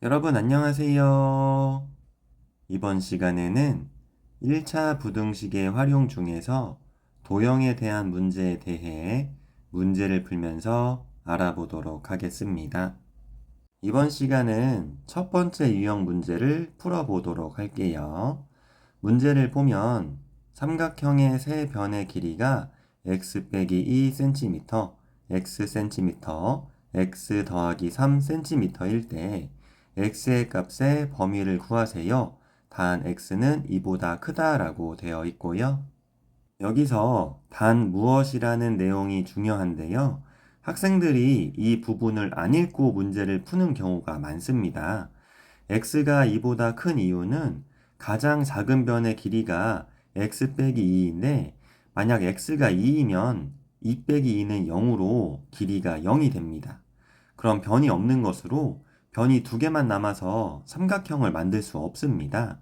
여러분 안녕하세요. 이번 시간에는 1차 부등식의 활용 중에서 도형에 대한 문제에 대해 문제를 풀면서 알아보도록 하겠습니다. 이번 시간은 첫 번째 유형 문제를 풀어보도록 할게요. 문제를 보면 삼각형의 세 변의 길이가 x 빼기 2cm, xcm, x 더하기 3cm일 때 x의 값의 범위를 구하세요. 단 x는 이보다 크다라고 되어 있고요. 여기서 단 무엇이라는 내용이 중요한데요. 학생들이 이 부분을 안 읽고 문제를 푸는 경우가 많습니다. x가 2보다 큰 이유는 가장 작은 변의 길이가 x 빼기 2인데 만약 x가 2이면 2 빼기 2는 0으로 길이가 0이 됩니다. 그럼 변이 없는 것으로 변이 두 개만 남아서 삼각형을 만들 수 없습니다.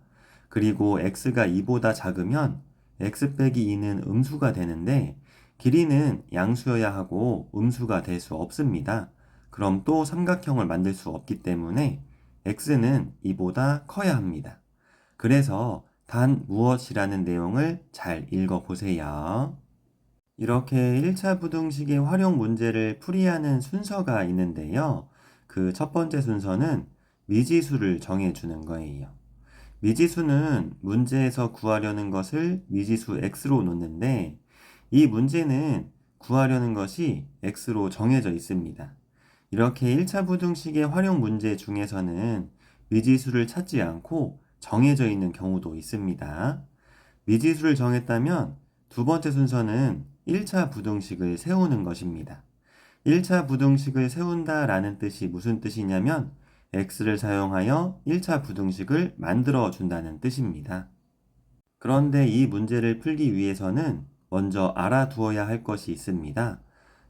그리고 x가 2보다 작으면 x 빼기 2는 음수가 되는데 길이는 양수여야 하고 음수가 될 수 없습니다. 그럼 또 삼각형을 만들 수 없기 때문에 x는 2보다 커야 합니다. 그래서 단 무엇이라는 내용을 잘 읽어보세요. 이렇게 1차 부등식의 활용 문제를 풀이하는 순서가 있는데요. 그 첫 번째 순서는 미지수를 정해주는 거예요. 미지수는 문제에서 구하려는 것을 미지수 x로 놓는데 이 문제는 구하려는 것이 x로 정해져 있습니다. 이렇게 1차 부등식의 활용 문제 중에서는 미지수를 찾지 않고 정해져 있는 경우도 있습니다. 미지수를 정했다면 두 번째 순서는 1차 부등식을 세우는 것입니다. 1차 부등식을 세운다라는 뜻이 무슨 뜻이냐면 x를 사용하여 1차 부등식을 만들어 준다는 뜻입니다. 그런데 이 문제를 풀기 위해서는 먼저 알아두어야 할 것이 있습니다.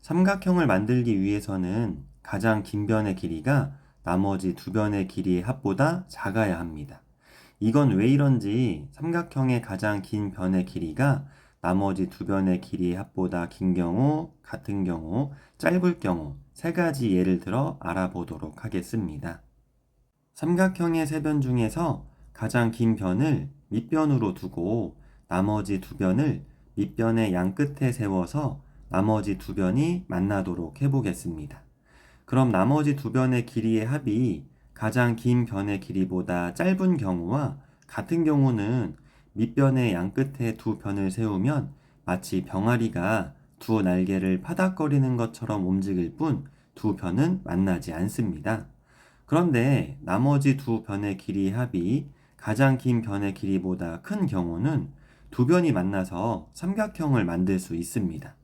삼각형을 만들기 위해서는 가장 긴 변의 길이가 나머지 두 변의 길이의 합보다 작아야 합니다. 이건 왜 이런지 삼각형의 가장 긴 변의 길이가 나머지 두 변의 길이의 합보다 긴 경우, 같은 경우, 짧을 경우 세 가지 예를 들어 알아보도록 하겠습니다. 삼각형의 세 변 중에서 가장 긴 변을 밑변으로 두고 나머지 두 변을 밑변의 양 끝에 세워서 나머지 두 변이 만나도록 해보겠습니다. 그럼 나머지 두 변의 길이의 합이 가장 긴 변의 길이보다 짧은 경우와 같은 경우는 밑변의 양 끝에 두 변을 세우면 마치 병아리가 두 날개를 파닥거리는 것처럼 움직일 뿐 두 변은 만나지 않습니다. 그런데 나머지 두 변의 길이의 합이 가장 긴 변의 길이보다 큰 경우는 두 변이 만나서 삼각형을 만들 수 있습니다.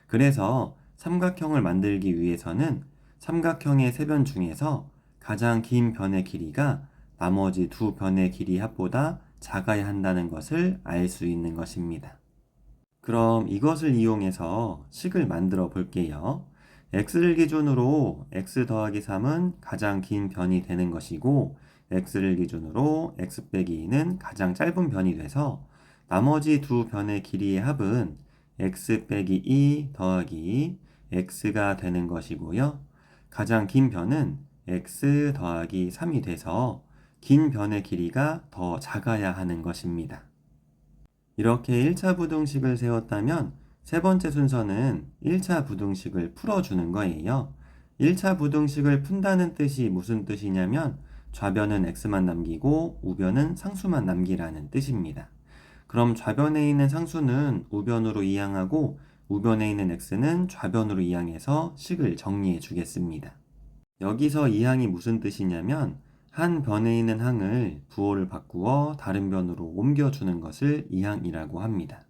그래서 삼각형을 만들기 위해서는 삼각형의 세 변 중에서 가장 긴 변의 길이가 나머지 두 변의 길이 합보다 작아야 한다는 것을 알 수 있는 것입니다. 그럼 이것을 이용해서 식을 만들어 볼게요. x를 기준으로 x 더하기 3은 가장 긴 변이 되는 것이고 x를 기준으로 x 빼기 2는 가장 짧은 변이 돼서 나머지 두 변의 길이의 합은 x 빼기 2 더하기 x가 되는 것이고요. 가장 긴 변은 x 더하기 3이 돼서 긴 변의 길이가 더 작아야 하는 것입니다. 이렇게 1차 부등식을 세웠다면 세 번째 순서는 1차 부등식을 풀어주는 거예요. 1차 부등식을 푼다는 뜻이 무슨 뜻이냐면 좌변은 x만 남기고 우변은 상수만 남기라는 뜻입니다. 그럼 좌변에 있는 상수는 우변으로 이항하고 우변에 있는 x는 좌변으로 이항해서 식을 정리해 주겠습니다. 여기서 이항이 무슨 뜻이냐면 한 변에 있는 항을 부호를 바꾸어 다른 변으로 옮겨주는 것을 이항이라고 합니다.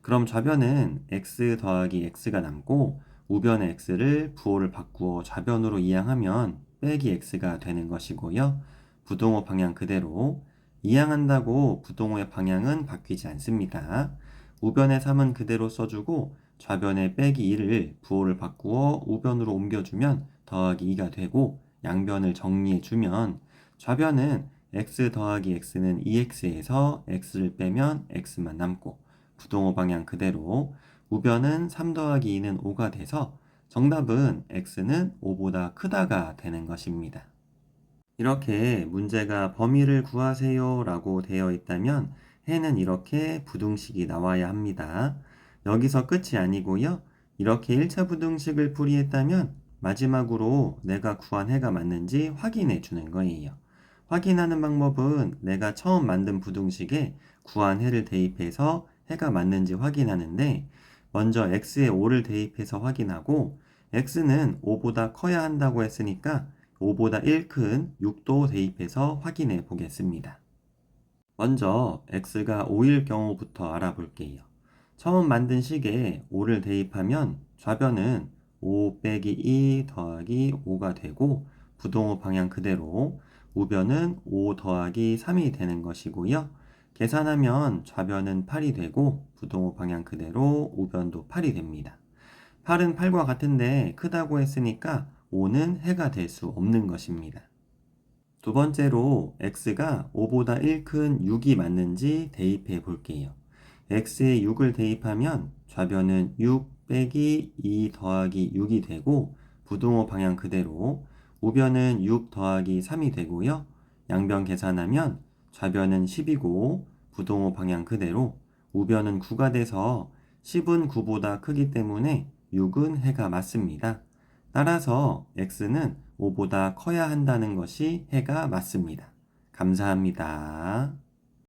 그럼 좌변은 x 더하기 x가 남고 우변의 x를 부호를 바꾸어 좌변으로 이항하면 빼기 x가 되는 것이고요. 부동호 방향 그대로 이항한다고 부동호의 방향은 바뀌지 않습니다. 우변의 3은 그대로 써주고 좌변의 빼기 2를 부호를 바꾸어 우변으로 옮겨주면 더하기 2가 되고 양변을 정리해주면 좌변은 x 더하기 x는 2x에서 x를 빼면 x만 남고 부동호 방향 그대로 우변은 3 더하기 2는 5가 돼서 정답은 x는 5보다 크다가 되는 것입니다. 이렇게 문제가 범위를 구하세요 라고 되어 있다면 해는 이렇게 부등식이 나와야 합니다. 여기서 끝이 아니고요. 이렇게 1차 부등식을 풀이했다면 마지막으로 내가 구한 해가 맞는지 확인해 주는 거예요. 확인하는 방법은 내가 처음 만든 부등식에 구한 해를 대입해서 해가 맞는지 확인하는데 먼저 x에 5를 대입해서 확인하고 x는 5보다 커야 한다고 했으니까 5보다 1 큰 6도 대입해서 확인해 보겠습니다. 먼저 x가 5일 경우부터 알아볼게요. 처음 만든 식에 5를 대입하면 좌변은 5 빼기 2 더하기 5가 되고 부동호 방향 그대로 우변은 5 더하기 3이 되는 것이고요. 계산하면 좌변은 8이 되고 부동호 방향 그대로 우변도 8이 됩니다. 8은 8과 같은데 크다고 했으니까 5는 해가 될 수 없는 것입니다. 두 번째로 x가 5보다 1 큰 6이 맞는지 대입해 볼게요. x에 6을 대입하면 좌변은 6 빼기 2 더하기 6이 되고 부등호 방향 그대로 우변은 6 더하기 3이 되고요. 양변 계산하면 좌변은 10이고 부등호 방향 그대로 우변은 9가 돼서 10은 9보다 크기 때문에 6은 해가 맞습니다. 따라서 x는 5보다 커야 한다는 것이 해가 맞습니다. 감사합니다.